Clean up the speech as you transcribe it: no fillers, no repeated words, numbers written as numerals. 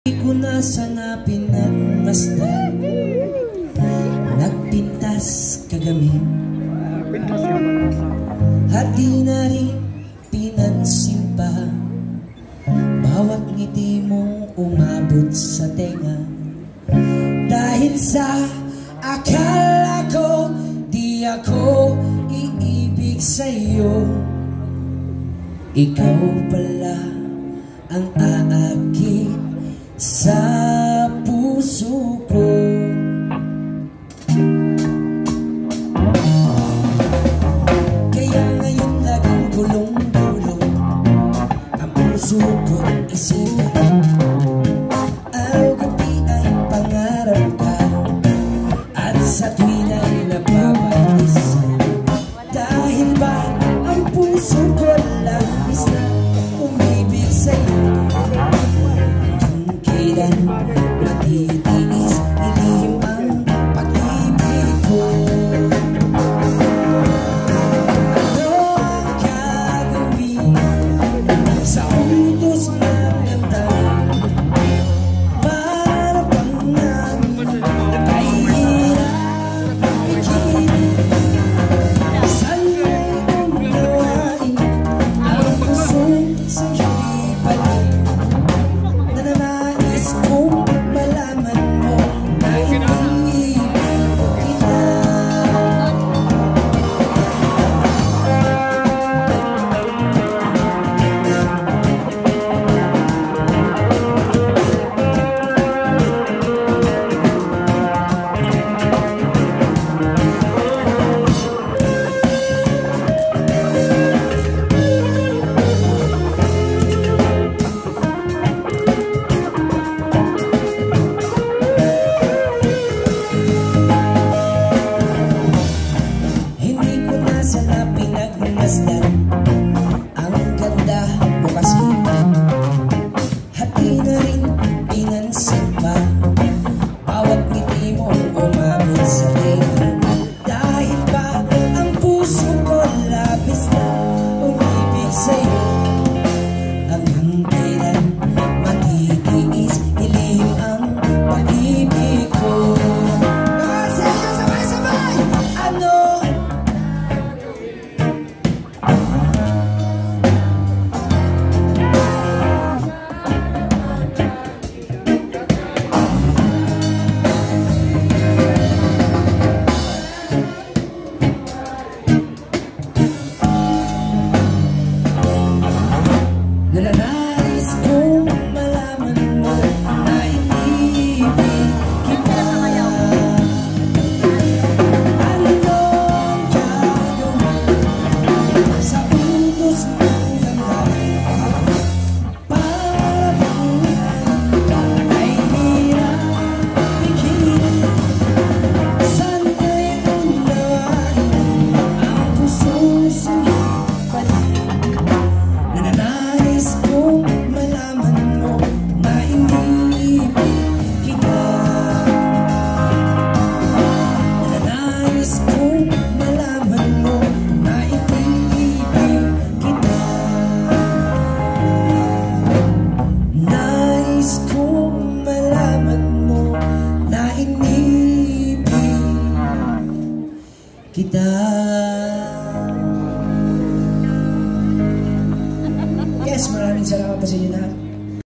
Di ko na sana pinagmasdan, nagpintas kagabi, at di na rin pinansin pa bawat ngiti mong umabot sa tenga. Dahil sa akala ko di ako iibig sa'yo, ikaw pala ang aakit sa puso ko. Kaya ngayon laging gulong-gulong ang puso ko't isipan. Araw-gabi ay pangarap ka, at sa tuwin ay napapalisan. Dahil ba ang puso ko labis na umibig sa'yo, matitiis, ilihim ang pag-ibig ko. Ano ang gagawin sa utos ng ganda para bang namin nakahirap ikinig? Saan ay unawain ang pusong sa'yo'y balik? Ang ganda mo kasi, hati na rin pinansin pa bawat ngiti mo umabot sa tenga. Dahil ba ang puso ko labis na umibig sa'yo, hanggang kailan matitiis, ilihim ang pag-ibig ko. Sabay-sabay! Ano? Nananais kong malaman mo na iniibig kita. Ano ang gagawin sa utos ng ganda para bang nakahirap ikinig? Saan ay unawain ang pusong sa'yo'y balik? Nananais kong malaman mo na iniibig kita. Nananais kong malaman mo na iniibig kita. Nais kong malaman mo na iniibig kita. Yes, maraming salamat po sa inyo lahat.